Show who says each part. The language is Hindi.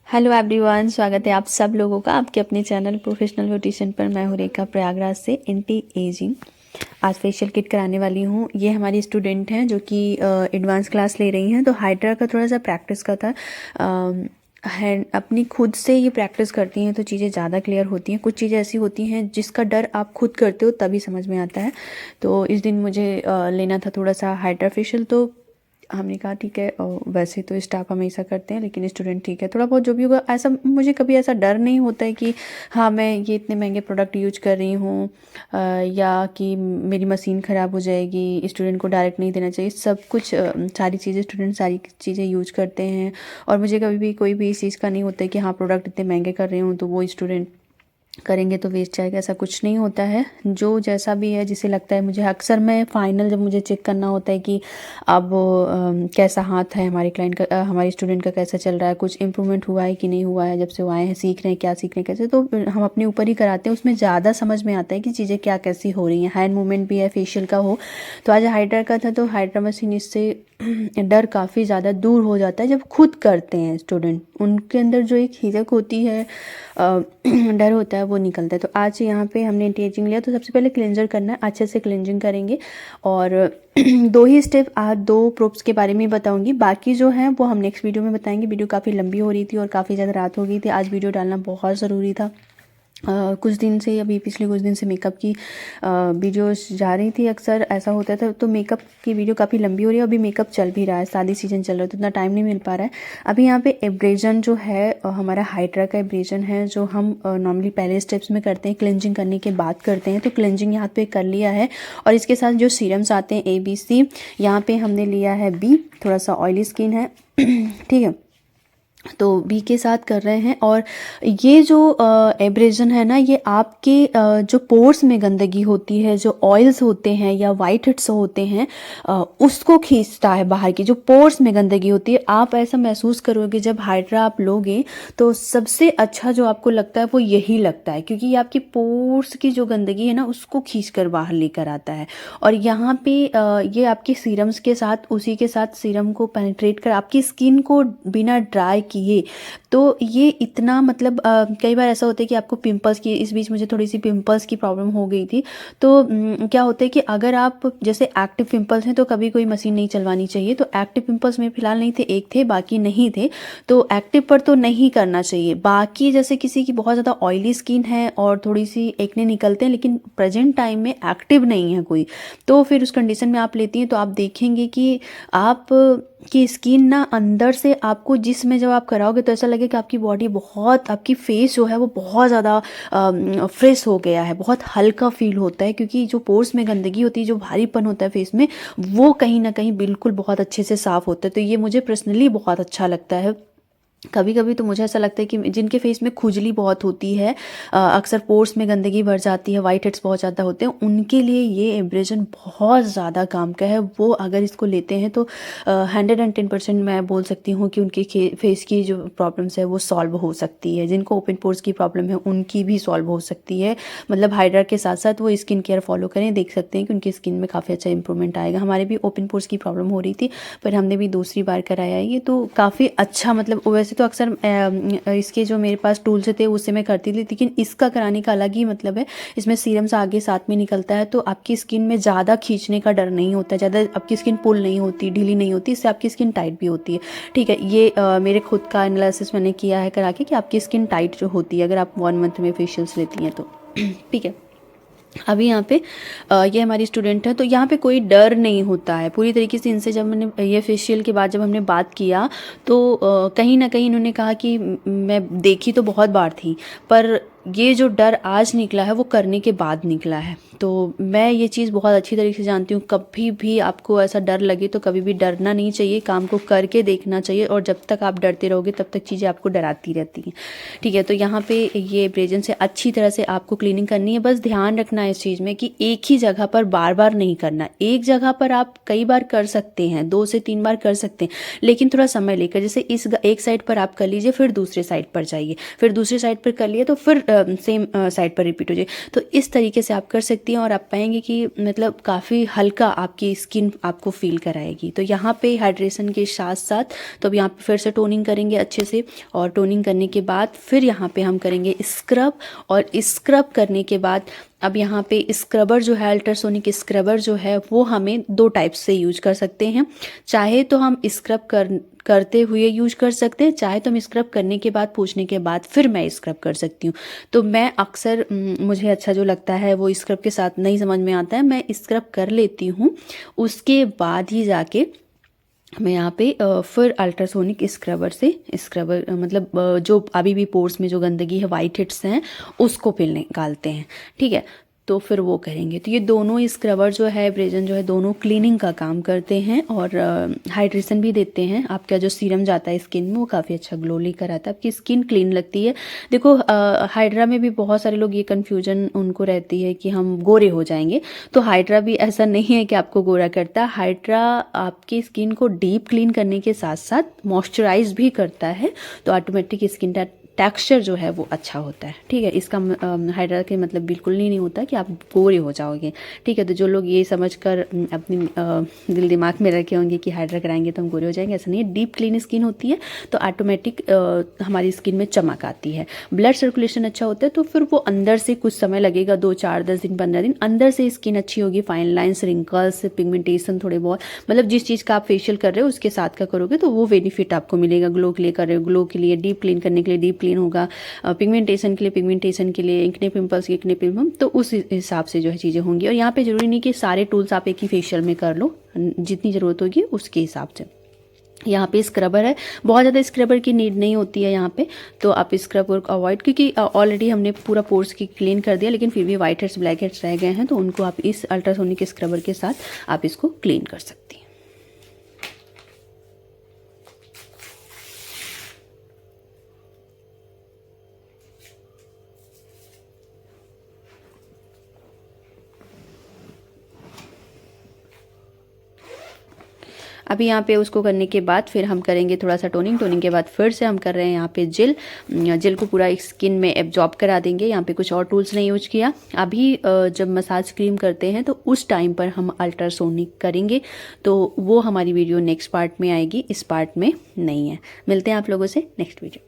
Speaker 1: हेलो एवरीवन, स्वागत है आप सब लोगों का आपके अपने चैनल प्रोफेशनल ब्यूटिशियन पर। मैं हूँ रेखा, प्रयागराज से एंटी एजिंग। आज फेशियल किट कराने वाली हूँ। ये हमारी स्टूडेंट हैं जो कि एडवांस क्लास ले रही हैं, तो हाइड्रा का थोड़ा सा प्रैक्टिस का था। है अपनी खुद से ये प्रैक्टिस करती हैं तो चीज़ें ज़्यादा क्लियर होती हैं। कुछ चीज़ें ऐसी होती हैं जिसका डर आप खुद करते हो तभी समझ में आता है। तो इस दिन मुझे लेना था थोड़ा सा हाइड्रा फेशियल, तो हमने कहा ठीक है। वैसे तो स्टाफ हमेशा करते हैं लेकिन स्टूडेंट ठीक है, थोड़ा बहुत जो भी होगा। ऐसा मुझे कभी ऐसा डर नहीं होता है कि हाँ मैं ये इतने महंगे प्रोडक्ट यूज कर रही हूँ या कि मेरी मशीन ख़राब हो जाएगी। स्टूडेंट को डायरेक्ट नहीं देना चाहिए। सब कुछ सारी चीज़ें स्टूडेंट सारी चीज़ें यूज करते हैं और मुझे कभी भी कोई भी इस चीज़ का नहीं होता है कि हाँ प्रोडक्ट इतने महंगे कर रही हूँ तो वो स्टूडेंट करेंगे तो वेस्ट जाएगा। ऐसा कुछ नहीं होता है। जो जैसा भी है जिसे लगता है। मुझे अक्सर मैं फाइनल जब मुझे चेक करना होता है कि अब कैसा हाथ है हमारे क्लाइंट का, हमारे स्टूडेंट का कैसा चल रहा है, कुछ इम्प्रूवमेंट हुआ है कि नहीं हुआ है, जब से वो आए हैं सीख रहे हैं क्या सीख रहे हैं कैसे, तो हम अपने ऊपर ही कराते हैं। उसमें ज़्यादा समझ में आता है कि चीज़ें क्या कैसी हो रही हैं। हैंड मूवमेंट भी है, फेशियल का हो। तो आज हाइड्रा का था तो हाइड्रा मशीन इससे डर काफ़ी ज़्यादा दूर हो जाता है जब खुद करते हैं स्टूडेंट। उनके अंदर जो एक हिचक होती है, डर होता है, वो निकलता है। तो आज यहाँ पे हमने एंटी एजिंग लिया तो सबसे पहले क्लेंजर करना है, अच्छे से क्लेंजिंग करेंगे। और दो ही स्टेप आज दो प्रोप्स के बारे में बताऊंगी, बाकी जो है वो हम नेक्स्ट वीडियो में बताएंगे। वीडियो काफ़ी लंबी हो रही थी और काफ़ी ज़्यादा रात हो गई थी। आज वीडियो डालना बहुत ज़रूरी था। कुछ दिन से अभी पिछले कुछ दिन से मेकअप की वीडियोस जा रही थी। अक्सर ऐसा होता था तो मेकअप की वीडियो काफ़ी लंबी हो रही है। अभी मेकअप चल भी रहा है, शादी सीजन चल रहा है तो इतना टाइम नहीं मिल पा रहा है। अभी यहाँ पे एब्रेजन जो है हमारा हाइड्रा का एब्रेजन है जो हम नॉर्मली पहले स्टेप्स में करते हैं, क्लेंजिंग करने के बाद करते हैं। तो क्लेंजिंग यहाँ पे कर लिया है और इसके साथ जो सीरम्स आते हैं ABC, यहाँ पे हमने लिया है B। थोड़ा सा ऑयली स्किन है ठीक है, तो बी के साथ कर रहे हैं। और ये जो एब्रेजन है ना, ये आपके जो पोर्स में गंदगी होती है, जो ऑयल्स होते हैं या वाइट हेड्स होते हैं, उसको खींचता है बाहर की। जो पोर्स में गंदगी होती है, आप ऐसा महसूस करोगे जब हाइड्रा आप लोगे तो सबसे अच्छा जो आपको लगता है वो यही लगता है, क्योंकि ये आपकी पोर्स की जो गंदगी है ना उसको खींच कर बाहर लेकर आता है। और यहाँ पे ये आपके सीरम्स के साथ, उसी के साथ सीरम को पेनिट्रेट कर आपकी स्किन को बिना ड्राई किए, तो ये इतना मतलब कई बार ऐसा होता है कि आपको पिंपल्स की, इस बीच मुझे थोड़ी सी पिंपल्स की प्रॉब्लम हो गई थी। तो क्या होता है कि अगर आप जैसे एक्टिव पिंपल्स हैं तो कभी कोई मशीन नहीं चलवानी चाहिए। तो एक्टिव पिंपल्स में फिलहाल नहीं थे, एक थे बाकी नहीं थे, तो एक्टिव पर तो नहीं करना चाहिए। बाकी जैसे किसी की बहुत ज़्यादा ऑयली स्किन है और थोड़ी सी एक्ने निकलते हैं लेकिन प्रेजेंट टाइम में एक्टिव नहीं है कोई, तो फिर उस कंडीशन में आप लेती हैं तो आप देखेंगे कि आप की स्किन ना अंदर से आपको, जिसमें जब आप कराओगे तो ऐसा लगे कि आपकी बॉडी बहुत, आपकी फेस जो है वो बहुत ज़्यादा फ्रेश हो गया है, बहुत हल्का फील होता है। क्योंकि जो पोर्स में गंदगी होती है, जो भारीपन होता है फेस में, वो कहीं ना कहीं बिल्कुल बहुत अच्छे से साफ़ होता है। तो ये मुझे पर्सनली बहुत अच्छा लगता है। कभी कभी तो मुझे ऐसा लगता है कि जिनके फेस में खुजली बहुत होती है, अक्सर पोर्स में गंदगी भर जाती है, वाइट हेड्स बहुत ज़्यादा होते हैं, उनके लिए ये एब्रेजन बहुत ज़्यादा काम का है। वो अगर इसको लेते हैं तो 110% मैं बोल सकती हूँ कि उनके फेस की जो प्रॉब्लम्स है वो सॉल्व हो सकती है। जिनको ओपन पोर्स की प्रॉब्लम है उनकी भी सॉल्व हो सकती है। मतलब हाइड्रा के साथ साथ वो स्किन केयर फॉलो करें, देख सकते हैं कि उनकी स्किन में काफ़ी अच्छा इंप्रूवमेंट आएगा। हमारे भी ओपन पोर्स की प्रॉब्लम हो रही थी पर हमने भी दूसरी बार कराया है ये, तो काफ़ी अच्छा, मतलब वैसे तो अक्सर इसके जो मेरे पास टूल्स थे उससे मैं करती थी, लेकिन इसका कराने का अलग ही मतलब है। इसमें सीरम्स आगे साथ में निकलता है तो आपकी स्किन में ज़्यादा खींचने का डर नहीं होता, ज़्यादा आपकी स्किन पुल नहीं होती, ढीली नहीं होती, इससे आपकी स्किन टाइट भी होती है। ठीक है, ये मेरे खुद का एनालिसिस मैंने किया है करा के कि आपकी स्किन टाइट जो होती है अगर आप 1 मंथ में फेशियल्स लेती हैं तो ठीक है। अभी यहाँ पे ये हमारी स्टूडेंट है तो यहाँ पे कोई डर नहीं होता है पूरी तरीके से। इनसे जब मैंने ये फेशियल के बाद जब हमने बात किया तो कहीं ना कहीं इन्होंने कहा कि मैं देखी तो बहुत बार थी पर ये जो डर आज निकला है वो करने के बाद निकला है। तो मैं ये चीज़ बहुत अच्छी तरीके से जानती हूँ। कभी भी आपको ऐसा डर लगे तो कभी भी डरना नहीं चाहिए, काम को करके देखना चाहिए। और जब तक आप डरते रहोगे तब तक चीज़ें आपको डराती रहती हैं। ठीक है, तो यहाँ पे ये एब्रेजन से अच्छी तरह से आपको क्लीनिंग करनी है। बस ध्यान रखना है इस चीज़ में कि एक ही जगह पर बार बार नहीं करना। एक जगह पर आप कई बार कर सकते हैं, 2 से 3 बार कर सकते हैं, लेकिन थोड़ा समय लेकर। जैसे इस एक साइड पर आप कर लीजिए, फिर दूसरे साइड पर जाइए, फिर दूसरे साइड पर कर लिए तो फिर सेम साइड पर रिपीट हो जाए। तो इस तरीके से आप कर सकती हैं और आप पाएंगे कि मतलब काफ़ी हल्का आपकी स्किन आपको फील कराएगी। तो यहाँ पे हाइड्रेशन के साथ साथ तो अब यहाँ पे फिर से टोनिंग करेंगे अच्छे से, और टोनिंग करने के बाद फिर यहाँ पे हम करेंगे स्क्रब, और स्क्रब करने के बाद अब यहाँ पे स्क्रबर जो है, अल्ट्रासोनिक स्क्रबर जो है वो हमें 2 टाइप से यूज कर सकते हैं। चाहे तो हम स्क्रब करते हुए यूज कर सकते हैं, चाहे तो हम स्क्रब करने के बाद पोंछने के बाद फिर मैं स्क्रब कर सकती हूँ। तो मैं अक्सर मुझे अच्छा जो लगता है वो स्क्रब के साथ नहीं समझ में आता है, मैं स्क्रब कर लेती हूँ, उसके बाद ही जाके मैं यहाँ पे फिर अल्ट्रासोनिक स्क्रबर से मतलब जो अभी भी पोर्स में जो गंदगी है, वाइट हेड्स हैं, उसको फिर निकालते हैं। ठीक है, तो फिर वो करेंगे। तो ये दोनों स्क्रबर जो है, ब्रेजन जो है, दोनों क्लीनिंग का काम करते हैं और हाइड्रेशन भी देते हैं। आपका जो सीरम जाता है स्किन में वो काफ़ी अच्छा ग्लो लेकर आता है, आपकी स्किन क्लीन लगती है। देखो हाइड्रा में भी बहुत सारे लोग ये कन्फ्यूजन उनको रहती है कि हम गोरे हो जाएंगे, तो हाइड्रा भी ऐसा नहीं है कि आपको गोरा करता। हाइड्रा आपकी स्किन को डीप क्लीन करने के साथ साथ मॉइस्चराइज भी करता है, तो ऑटोमेटिक स्किन टेक्सचर जो है वो अच्छा होता है। ठीक है, इसका हाइड्रा के मतलब बिल्कुल नहीं होता कि आप गोरे हो जाओगे। ठीक है, तो जो लोग ये समझकर अपनी दिल दिमाग में रखे होंगे कि हाइड्रा कराएंगे तो हम गोरे हो जाएंगे, ऐसा नहीं है। डीप क्लीन स्किन होती है तो ऑटोमेटिक हमारी स्किन में चमक आती है, ब्लड सर्कुलेशन अच्छा होता है, तो फिर वो अंदर से कुछ समय लगेगा, 2 4 10 दिन 15 दिन, अंदर से स्किन अच्छी होगी। फाइन लाइन्स, रिंकल्स, पिगमेंटेशन थोड़े बहुत, मतलब जिस चीज़ का आप फेशियल कर रहे हो उसके साथ का करोगे तो वो बेनिफिट आपको मिलेगा। ग्लो के लिए कर रहे हो, ग्लो के लिए, डीप क्लीन करने के लिए डीप क्लीन होगा, पिगमेंटेशन के लिए पिगमेंटेशन के लिए, एक्ने पिंपल्स के एक्ने पिंपल, तो उस हिसाब से जो है चीज़ें होंगी। और यहाँ पे ज़रूरी नहीं कि सारे टूल्स आप एक ही फेशियल में कर लो, जितनी ज़रूरत होगी उसके हिसाब से। यहाँ पे स्क्रबर है, बहुत ज़्यादा स्क्रबर की नीड नहीं होती है यहाँ पे, तो आप स्क्रबर को अवॉइड, क्योंकि ऑलरेडी हमने पूरा पोर्स की क्लीन कर दिया, लेकिन फिर भी वाइट हेड्स ब्लैक हेड्स रह गए हैं, तो उनको आप इस अल्ट्रासोनिक स्क्रबर के साथ आप इसको क्लीन कर सकती हैं। अभी यहाँ पे उसको करने के बाद फिर हम करेंगे थोड़ा सा टोनिंग के बाद फिर से हम कर रहे हैं यहाँ पे जेल को पूरा स्किन में एब्जॉर्ब करा देंगे। यहाँ पे कुछ और टूल्स नहीं यूज किया। अभी जब मसाज क्रीम करते हैं तो उस टाइम पर हम अल्ट्रासोनिक करेंगे, तो वो हमारी वीडियो नेक्स्ट पार्ट में आएगी, इस पार्ट में नहीं है। मिलते हैं आप लोगों से नेक्स्ट वीडियो।